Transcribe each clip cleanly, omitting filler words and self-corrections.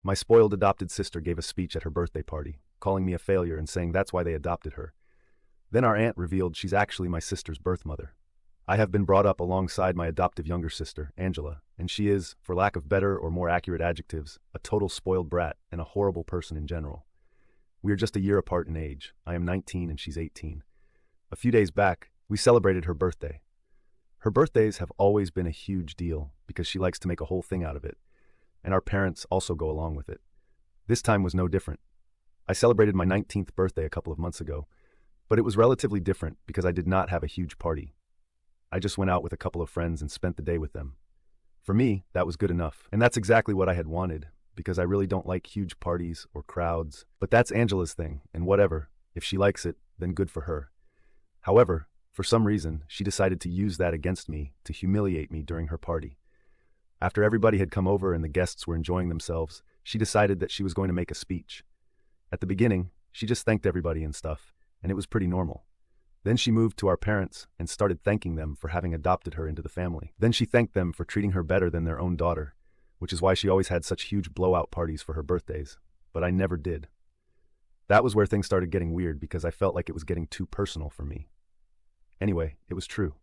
My spoiled adopted sister gave a speech at her birthday party, calling me a failure and saying that's why they adopted her. Then our aunt revealed she's actually my sister's birth mother. I have been brought up alongside my adoptive younger sister, Angela, and she is, for lack of better or more accurate adjectives, a total spoiled brat and a horrible person in general. We are just a year apart in age. I am 19 and she's 18. A few days back, we celebrated her birthday. Her birthdays have always been a huge deal because she likes to make a whole thing out of it, and our parents also go along with it. This time was no different. I celebrated my 19th birthday a couple of months ago, but it was relatively different because I did not have a huge party. I just went out with a couple of friends and spent the day with them. For me, that was good enough, and that's exactly what I had wanted, because I really don't like huge parties or crowds. But that's Angela's thing, and whatever. If she likes it, then good for her. However, for some reason, she decided to use that against me to humiliate me during her party. After everybody had come over and the guests were enjoying themselves, she decided that she was going to make a speech. At the beginning, she just thanked everybody and stuff, and it was pretty normal. Then she moved to our parents and started thanking them for having adopted her into the family. Then she thanked them for treating her better than their own daughter, which is why she always had such huge blowout parties for her birthdays, but I never did. That was where things started getting weird because I felt like it was getting too personal for me. Anyway, it was true.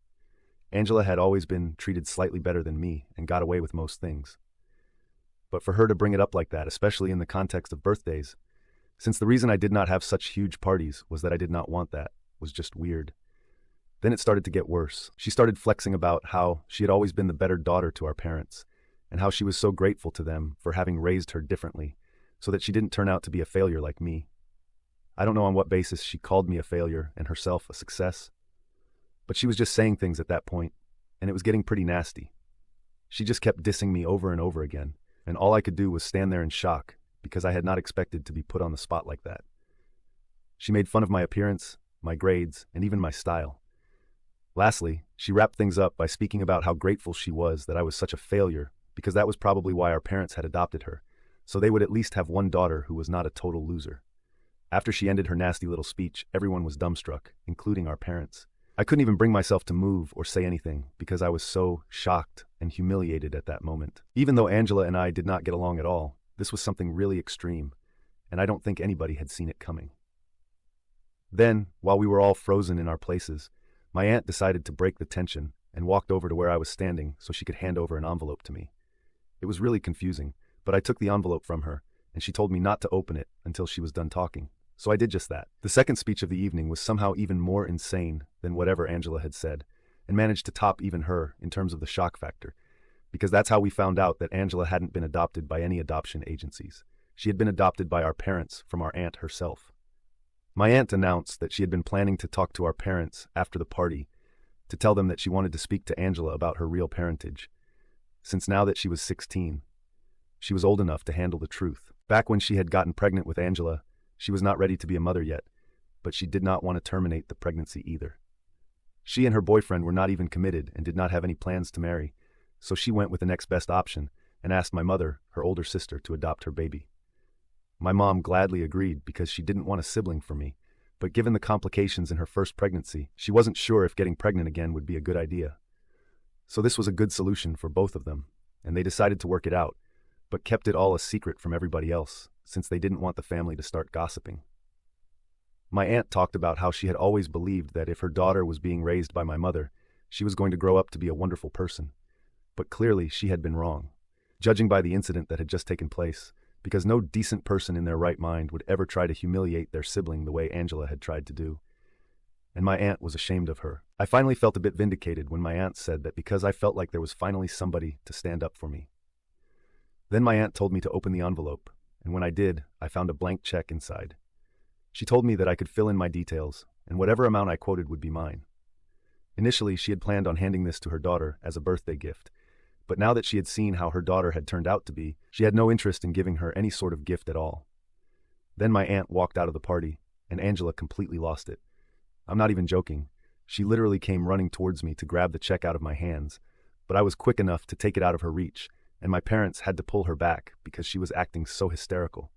Angela had always been treated slightly better than me and got away with most things. But for her to bring it up like that, especially in the context of birthdays, since the reason I did not have such huge parties was that I did not want that, was just weird. Then it started to get worse. She started flexing about how she had always been the better daughter to our parents, and how she was so grateful to them for having raised her differently, so that she didn't turn out to be a failure like me. I don't know on what basis she called me a failure and herself a success, but she was just saying things at that point, and it was getting pretty nasty. She just kept dissing me over and over again, and all I could do was stand there in shock because I had not expected to be put on the spot like that. She made fun of my appearance, my grades, and even my style. Lastly, she wrapped things up by speaking about how grateful she was that I was such a failure because that was probably why our parents had adopted her, so they would at least have one daughter who was not a total loser. After she ended her nasty little speech, everyone was dumbstruck, including our parents. I couldn't even bring myself to move or say anything because I was so shocked and humiliated at that moment. Even though Angela and I did not get along at all, this was something really extreme, and I don't think anybody had seen it coming. Then, while we were all frozen in our places, my aunt decided to break the tension and walked over to where I was standing so she could hand over an envelope to me. It was really confusing, but I took the envelope from her, and she told me not to open it until she was done talking. So I did just that. The second speech of the evening was somehow even more insane than whatever Angela had said, and managed to top even her in terms of the shock factor, because that's how we found out that Angela hadn't been adopted by any adoption agencies. She had been adopted by our parents from our aunt herself. My aunt announced that she had been planning to talk to our parents after the party to tell them that she wanted to speak to Angela about her real parentage, since now that she was 16, she was old enough to handle the truth. Back when she had gotten pregnant with Angela, she was not ready to be a mother yet, but she did not want to terminate the pregnancy either. She and her boyfriend were not even committed and did not have any plans to marry, so she went with the next best option and asked my mother, her older sister, to adopt her baby. My mom gladly agreed because she didn't want a sibling for me, but given the complications in her first pregnancy, she wasn't sure if getting pregnant again would be a good idea. So this was a good solution for both of them, and they decided to work it out, but kept it all a secret from everybody else, since they didn't want the family to start gossiping. My aunt talked about how she had always believed that if her daughter was being raised by my mother, she was going to grow up to be a wonderful person. But clearly she had been wrong, judging by the incident that had just taken place, because no decent person in their right mind would ever try to humiliate their sibling the way Angela had tried to do. And my aunt was ashamed of her. I finally felt a bit vindicated when my aunt said that because I felt like there was finally somebody to stand up for me. Then my aunt told me to open the envelope, and when I did, I found a blank check inside. She told me that I could fill in my details, and whatever amount I quoted would be mine. Initially, she had planned on handing this to her daughter as a birthday gift, but now that she had seen how her daughter had turned out to be, she had no interest in giving her any sort of gift at all. Then my aunt walked out of the party, and Angela completely lost it. I'm not even joking. She literally came running towards me to grab the check out of my hands, but I was quick enough to take it out of her reach, and my parents had to pull her back because she was acting so hysterical.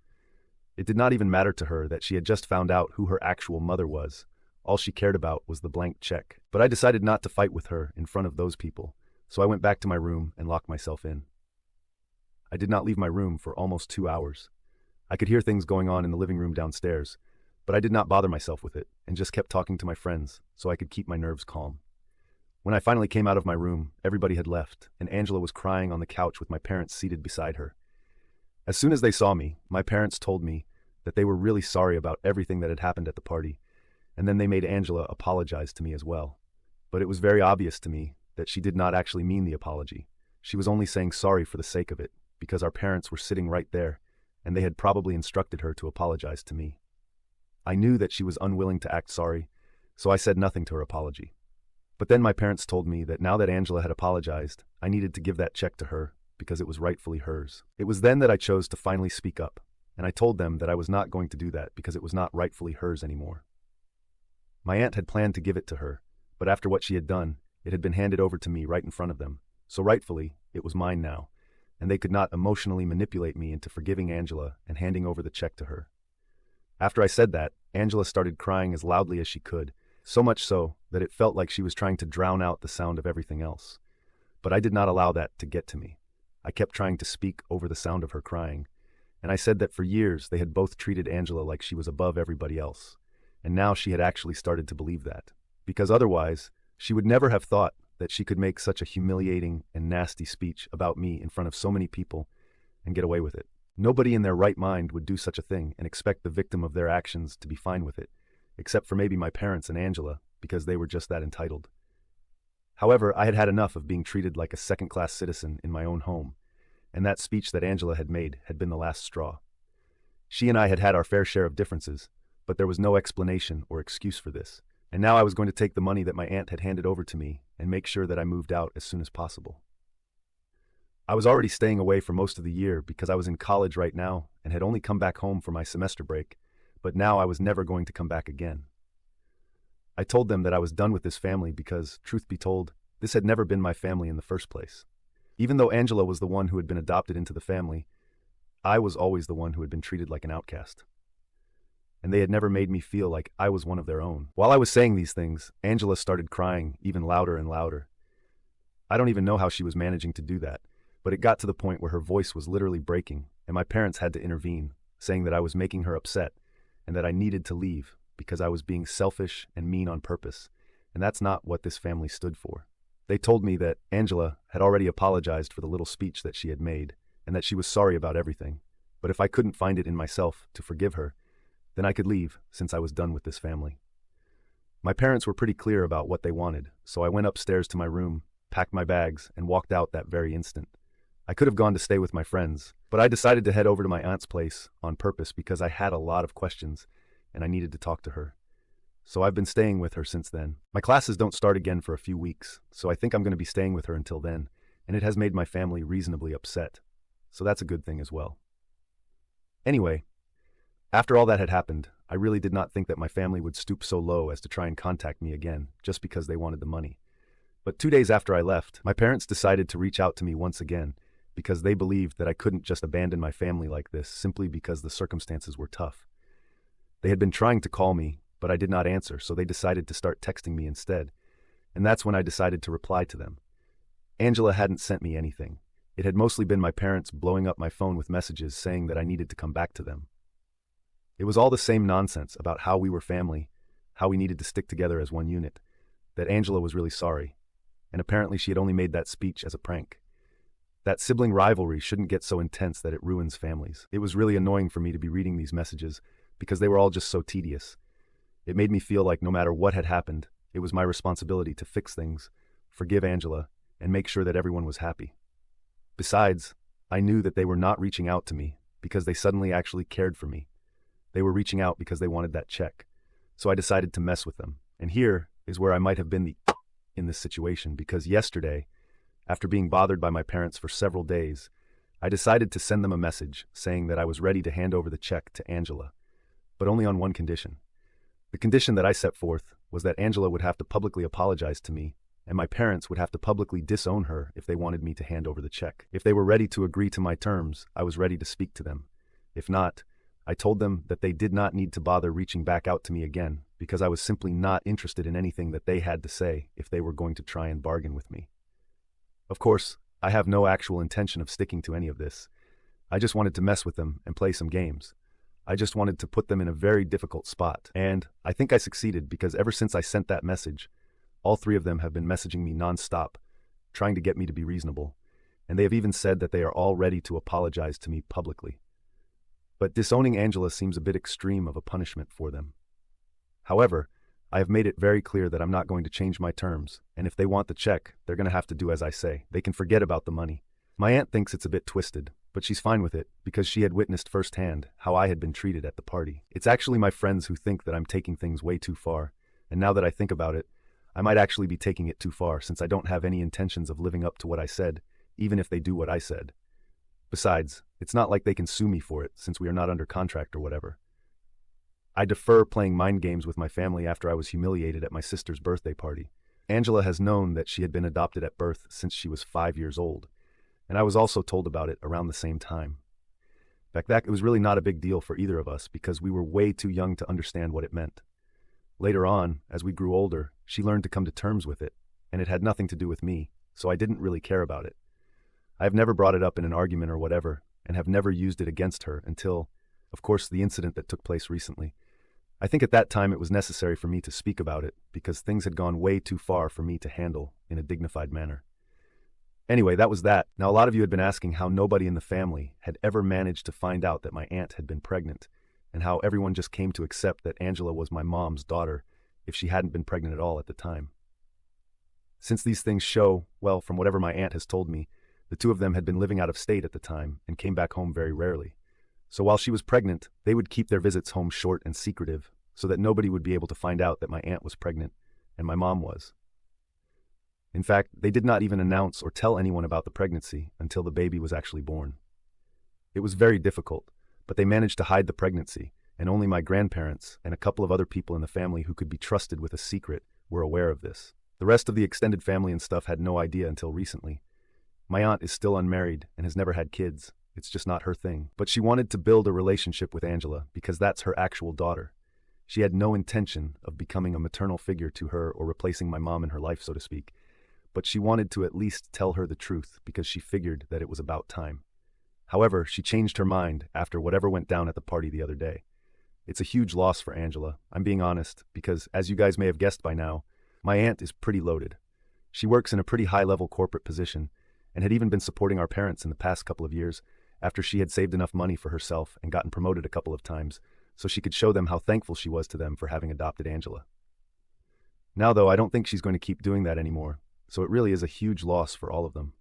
It did not even matter to her that she had just found out who her actual mother was. All she cared about was the blank check. But I decided not to fight with her in front of those people, so I went back to my room and locked myself in. I did not leave my room for almost 2 hours. I could hear things going on in the living room downstairs, but I did not bother myself with it and just kept talking to my friends so I could keep my nerves calm. When I finally came out of my room, everybody had left, and Angela was crying on the couch with my parents seated beside her. As soon as they saw me, my parents told me that they were really sorry about everything that had happened at the party, and then they made Angela apologize to me as well. But it was very obvious to me that she did not actually mean the apology. She was only saying sorry for the sake of it, because our parents were sitting right there, and they had probably instructed her to apologize to me. I knew that she was unwilling to act sorry, so I said nothing to her apology. But then my parents told me that now that Angela had apologized, I needed to give that check to her because it was rightfully hers. It was then that I chose to finally speak up, and I told them that I was not going to do that because it was not rightfully hers anymore. My aunt had planned to give it to her, but after what she had done, it had been handed over to me right in front of them, so rightfully, it was mine now, and they could not emotionally manipulate me into forgiving Angela and handing over the check to her. After I said that, Angela started crying as loudly as she could, so much so that it felt like she was trying to drown out the sound of everything else. But I did not allow that to get to me. I kept trying to speak over the sound of her crying, and I said that for years they had both treated Angela like she was above everybody else, and now she had actually started to believe that, because otherwise, she would never have thought that she could make such a humiliating and nasty speech about me in front of so many people and get away with it. Nobody in their right mind would do such a thing and expect the victim of their actions to be fine with it, except for maybe my parents and Angela, because they were just that entitled. However, I had had enough of being treated like a second-class citizen in my own home, and that speech that Angela had made had been the last straw. She and I had had our fair share of differences, but there was no explanation or excuse for this, and now I was going to take the money that my aunt had handed over to me and make sure that I moved out as soon as possible. I was already staying away for most of the year because I was in college right now and had only come back home for my semester break, but now I was never going to come back again. I told them that I was done with this family because, truth be told, this had never been my family in the first place. Even though Angela was the one who had been adopted into the family, I was always the one who had been treated like an outcast. And they had never made me feel like I was one of their own. While I was saying these things, Angela started crying even louder and louder. I don't even know how she was managing to do that, but it got to the point where her voice was literally breaking, and my parents had to intervene, saying that I was making her upset and that I needed to leave because I was being selfish and mean on purpose, and that's not what this family stood for. They told me that Angela had already apologized for the little speech that she had made, and that she was sorry about everything, but if I couldn't find it in myself to forgive her, then I could leave since I was done with this family. My parents were pretty clear about what they wanted, so I went upstairs to my room, packed my bags, and walked out that very instant. I could have gone to stay with my friends, but I decided to head over to my aunt's place on purpose because I had a lot of questions and I needed to talk to her. So I've been staying with her since then. My classes don't start again for a few weeks, so I think I'm going to be staying with her until then, and it has made my family reasonably upset. So that's a good thing as well. Anyway, after all that had happened, I really did not think that my family would stoop so low as to try and contact me again, just because they wanted the money. But 2 days after I left, my parents decided to reach out to me once again, because they believed that I couldn't just abandon my family like this simply because the circumstances were tough. They had been trying to call me, but I did not answer, so they decided to start texting me instead, and that's when I decided to reply to them. Angela hadn't sent me anything. It had mostly been my parents blowing up my phone with messages saying that I needed to come back to them. It was all the same nonsense about how we were family, how we needed to stick together as one unit, that Angela was really sorry, and apparently she had only made that speech as a prank. That sibling rivalry shouldn't get so intense that it ruins families. It was really annoying for me to be reading these messages because they were all just so tedious. It made me feel like no matter what had happened, it was my responsibility to fix things, forgive Angela, and make sure that everyone was happy. Besides, I knew that they were not reaching out to me because they suddenly actually cared for me. They were reaching out because they wanted that check. So I decided to mess with them. And here is where I might have been in this situation, because yesterday, after being bothered by my parents for several days, I decided to send them a message saying that I was ready to hand over the check to Angela, but only on one condition. The condition that I set forth was that Angela would have to publicly apologize to me, and my parents would have to publicly disown her if they wanted me to hand over the check. If they were ready to agree to my terms, I was ready to speak to them. If not, I told them that they did not need to bother reaching back out to me again because I was simply not interested in anything that they had to say if they were going to try and bargain with me. Of course, I have no actual intention of sticking to any of this, I just wanted to mess with them and play some games. I just wanted to put them in a very difficult spot. And I think I succeeded because ever since I sent that message, all three of them have been messaging me nonstop, trying to get me to be reasonable. And they have even said that they are all ready to apologize to me publicly. But disowning Angela seems a bit extreme of a punishment for them. However, I have made it very clear that I'm not going to change my terms, and if they want the check, they're going to have to do as I say. They can forget about the money. My aunt thinks it's a bit twisted, but she's fine with it because she had witnessed firsthand how I had been treated at the party. It's actually my friends who think that I'm taking things way too far, and now that I think about it, I might actually be taking it too far since I don't have any intentions of living up to what I said, even if they do what I said. Besides, it's not like they can sue me for it since we are not under contract or whatever. I defer playing mind games with my family after I was humiliated at my sister's birthday party. Angela has known that she had been adopted at birth since she was 5 years old, and I was also told about it around the same time. Back then, it was really not a big deal for either of us because we were way too young to understand what it meant. Later on, as we grew older, she learned to come to terms with it, and it had nothing to do with me, so I didn't really care about it. I have never brought it up in an argument or whatever, and have never used it against her until, of course, the incident that took place recently. I think at that time it was necessary for me to speak about it because things had gone way too far for me to handle in a dignified manner. Anyway, that was that. Now, a lot of you had been asking how nobody in the family had ever managed to find out that my aunt had been pregnant, and how everyone just came to accept that Angela was my mom's daughter if she hadn't been pregnant at all at the time. Since these things show, well, from whatever my aunt has told me, the two of them had been living out of state at the time and came back home very rarely. So while she was pregnant, they would keep their visits home short and secretive so that nobody would be able to find out that my aunt was pregnant and my mom was. In fact, they did not even announce or tell anyone about the pregnancy until the baby was actually born. It was very difficult, but they managed to hide the pregnancy, and only my grandparents and a couple of other people in the family who could be trusted with a secret were aware of this. The rest of the extended family and stuff had no idea until recently. My aunt is still unmarried and has never had kids. It's just not her thing. But she wanted to build a relationship with Angela because that's her actual daughter. She had no intention of becoming a maternal figure to her or replacing my mom in her life, so to speak. But she wanted to at least tell her the truth because she figured that it was about time. However, she changed her mind after whatever went down at the party the other day. It's a huge loss for Angela, I'm being honest, because as you guys may have guessed by now, my aunt is pretty loaded. She works in a pretty high-level corporate position and had even been supporting our parents in the past couple of years after she had saved enough money for herself and gotten promoted a couple of times so she could show them how thankful she was to them for having adopted Angela. Now, though, I don't think she's going to keep doing that anymore, so it really is a huge loss for all of them.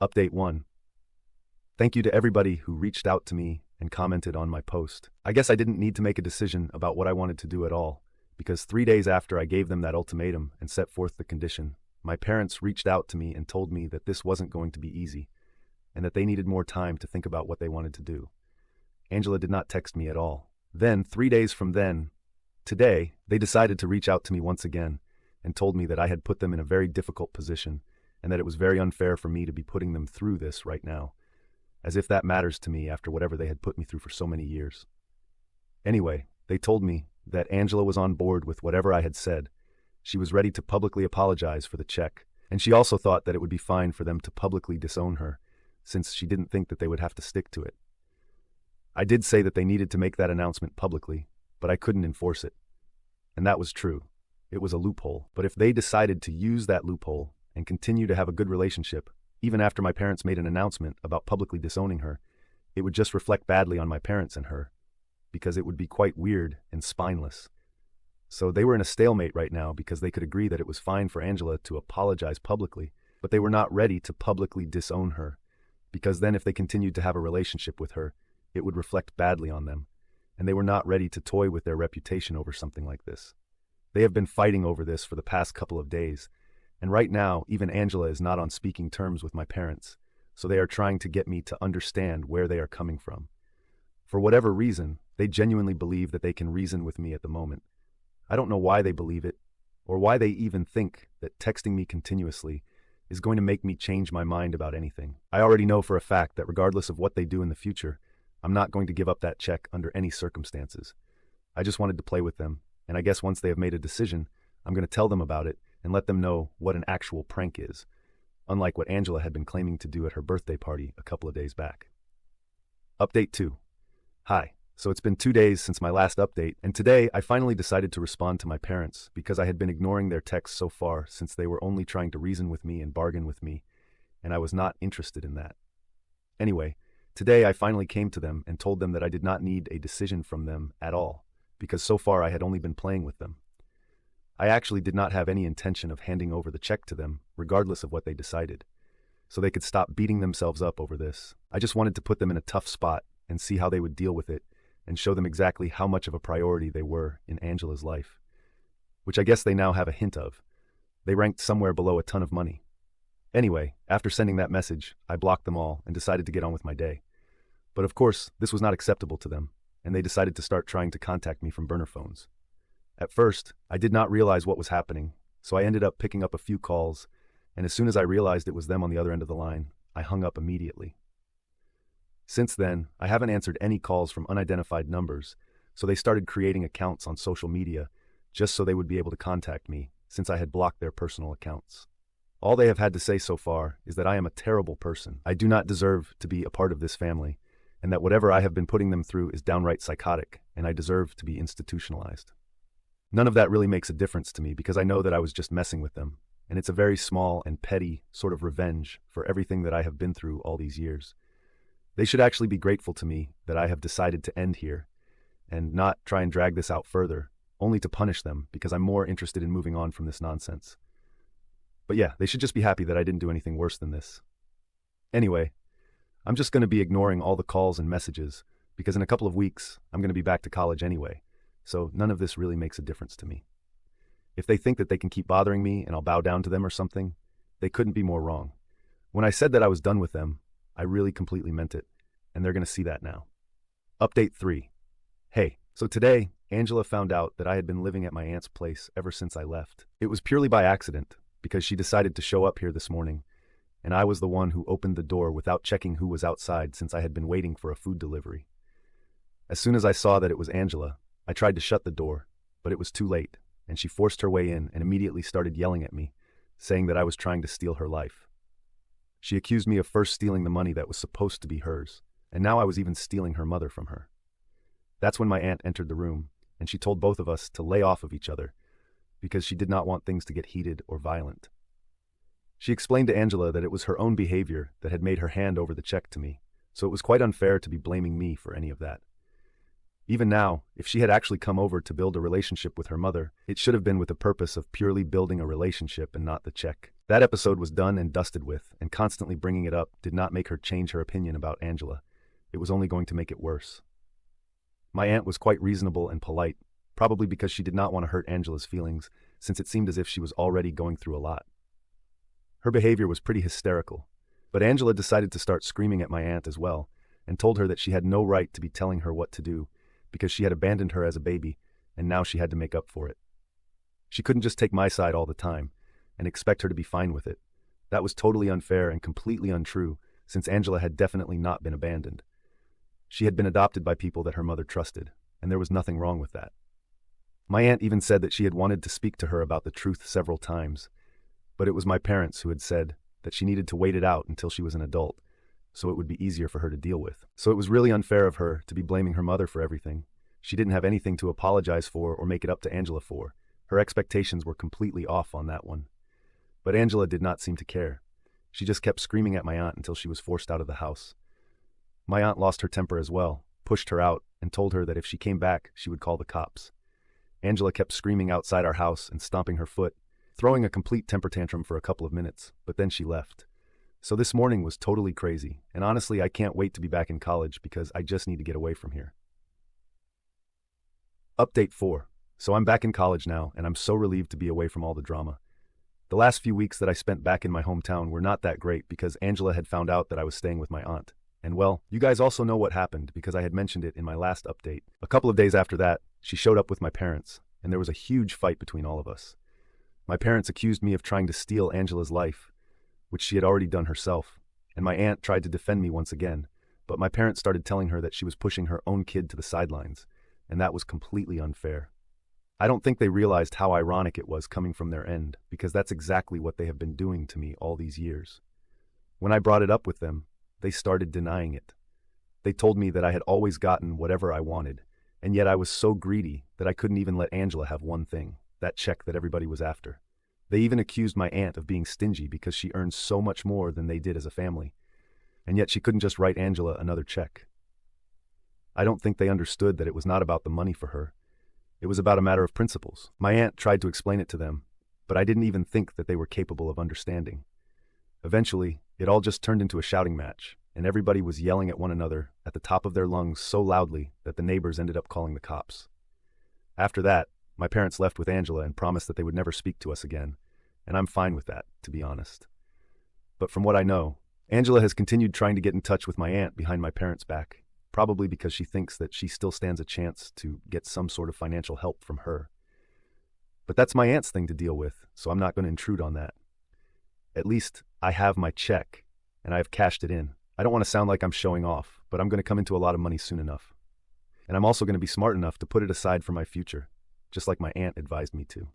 Update 1. Thank you to everybody who reached out to me and commented on my post. I guess I didn't need to make a decision about what I wanted to do at all, because 3 days after I gave them that ultimatum and set forth the condition, my parents reached out to me and told me that this wasn't going to be easy, and that they needed more time to think about what they wanted to do. Angela did not text me at all. Then, 3 days from then, today, they decided to reach out to me once again and told me that I had put them in a very difficult position and that it was very unfair for me to be putting them through this right now, as if that matters to me after whatever they had put me through for so many years. Anyway, they told me that Angela was on board with whatever I had said. She was ready to publicly apologize for the check, and she also thought that it would be fine for them to publicly disown her, since she didn't think that they would have to stick to it. I did say that they needed to make that announcement publicly, but I couldn't enforce it. And that was true. It was a loophole. But if they decided to use that loophole and continue to have a good relationship, even after my parents made an announcement about publicly disowning her, it would just reflect badly on my parents and her, because it would be quite weird and spineless. So they were in a stalemate right now because they could agree that it was fine for Angela to apologize publicly, but they were not ready to publicly disown her, because then if they continued to have a relationship with her, it would reflect badly on them, and they were not ready to toy with their reputation over something like this. They have been fighting over this for the past couple of days, and right now even Angela is not on speaking terms with my parents, so they are trying to get me to understand where they are coming from. For whatever reason, they genuinely believe that they can reason with me at the moment. I don't know why they believe it, or why they even think that texting me continuously is going to make me change my mind about anything. I already know for a fact that regardless of what they do in the future, I'm not going to give up that check under any circumstances. I just wanted to play with them, and I guess once they have made a decision, I'm going to tell them about it and let them know what an actual prank is, unlike what Angela had been claiming to do at her birthday party a couple of days back. Update 2. Hi. So it's been 2 days since my last update, and today I finally decided to respond to my parents because I had been ignoring their texts so far since they were only trying to reason with me and bargain with me, and I was not interested in that. Anyway, today I finally came to them and told them that I did not need a decision from them at all, because so far I had only been playing with them. I actually did not have any intention of handing over the check to them, regardless of what they decided, so they could stop beating themselves up over this. I just wanted to put them in a tough spot and see how they would deal with it, and show them exactly how much of a priority they were in Angela's life, which I guess they now have a hint of. They ranked somewhere below a ton of money. Anyway, after sending that message, I blocked them all and decided to get on with my day. But of course, this was not acceptable to them, and they decided to start trying to contact me from burner phones. At first, I did not realize what was happening, so I ended up picking up a few calls, and as soon as I realized it was them on the other end of the line, I hung up immediately. Since then, I haven't answered any calls from unidentified numbers, so they started creating accounts on social media just so they would be able to contact me, since I had blocked their personal accounts. All they have had to say so far is that I am a terrible person. I do not deserve to be a part of this family, and that whatever I have been putting them through is downright psychotic, and I deserve to be institutionalized. None of that really makes a difference to me because I know that I was just messing with them, and it's a very small and petty sort of revenge for everything that I have been through all these years. They should actually be grateful to me that I have decided to end here and not try and drag this out further, only to punish them because I'm more interested in moving on from this nonsense. But yeah, they should just be happy that I didn't do anything worse than this. Anyway, I'm just going to be ignoring all the calls and messages because in a couple of weeks, I'm going to be back to college anyway, so none of this really makes a difference to me. If they think that they can keep bothering me and I'll bow down to them or something, they couldn't be more wrong. When I said that I was done with them, I really completely meant it, and they're going to see that now. Update 3. Hey, so today, Angela found out that I had been living at my aunt's place ever since I left. It was purely by accident, because she decided to show up here this morning, and I was the one who opened the door without checking who was outside since I had been waiting for a food delivery. As soon as I saw that it was Angela, I tried to shut the door, but it was too late, and she forced her way in and immediately started yelling at me, saying that I was trying to steal her life. She accused me of first stealing the money that was supposed to be hers, and now I was even stealing her mother from her. That's when my aunt entered the room, and she told both of us to lay off of each other, because she did not want things to get heated or violent. She explained to Angela that it was her own behavior that had made her hand over the check to me, so it was quite unfair to be blaming me for any of that. Even now, if she had actually come over to build a relationship with her mother, it should have been with the purpose of purely building a relationship and not the check. That episode was done and dusted with, and constantly bringing it up did not make her change her opinion about Angela. It was only going to make it worse. My aunt was quite reasonable and polite, probably because she did not want to hurt Angela's feelings, since it seemed as if she was already going through a lot. Her behavior was pretty hysterical, but Angela decided to start screaming at my aunt as well, and told her that she had no right to be telling her what to do, because she had abandoned her as a baby, and now she had to make up for it. She couldn't just take my side all the time, and expect her to be fine with it. That was totally unfair and completely untrue, since Angela had definitely not been abandoned. She had been adopted by people that her mother trusted, and there was nothing wrong with that. My aunt even said that she had wanted to speak to her about the truth several times, but it was my parents who had said that she needed to wait it out until she was an adult, so it would be easier for her to deal with. So it was really unfair of her to be blaming her mother for everything. She didn't have anything to apologize for or make it up to Angela for. Her expectations were completely off on that one. But Angela did not seem to care. She just kept screaming at my aunt until she was forced out of the house. My aunt lost her temper as well, pushed her out, and told her that if she came back, she would call the cops. Angela kept screaming outside our house and stomping her foot, throwing a complete temper tantrum for a couple of minutes, but then she left. So this morning was totally crazy, and honestly I can't wait to be back in college because I just need to get away from here. Update 4. So I'm back in college now, and I'm so relieved to be away from all the drama. The last few weeks that I spent back in my hometown were not that great because Angela had found out that I was staying with my aunt. And well, you guys also know what happened because I had mentioned it in my last update. A couple of days after that, she showed up with my parents, and there was a huge fight between all of us. My parents accused me of trying to steal Angela's life, which she had already done herself, and my aunt tried to defend me once again, but my parents started telling her that she was pushing her own kid to the sidelines, and that was completely unfair. I don't think they realized how ironic it was coming from their end, because that's exactly what they have been doing to me all these years. When I brought it up with them, they started denying it. They told me that I had always gotten whatever I wanted, and yet I was so greedy that I couldn't even let Angela have one thing, that check that everybody was after. They even accused my aunt of being stingy because she earned so much more than they did as a family, and yet she couldn't just write Angela another check. I don't think they understood that it was not about the money for her. It was about a matter of principles. My aunt tried to explain it to them, but I didn't even think that they were capable of understanding. Eventually, it all just turned into a shouting match, and everybody was yelling at one another at the top of their lungs so loudly that the neighbors ended up calling the cops. After that, my parents left with Angela and promised that they would never speak to us again, and I'm fine with that, to be honest. But from what I know, Angela has continued trying to get in touch with my aunt behind my parents' back, probably because she thinks that she still stands a chance to get some sort of financial help from her. But that's my aunt's thing to deal with, so I'm not going to intrude on that. At least I have my check, and I have cashed it in. I don't want to sound like I'm showing off, but I'm going to come into a lot of money soon enough. And I'm also going to be smart enough to put it aside for my future, just like my aunt advised me to.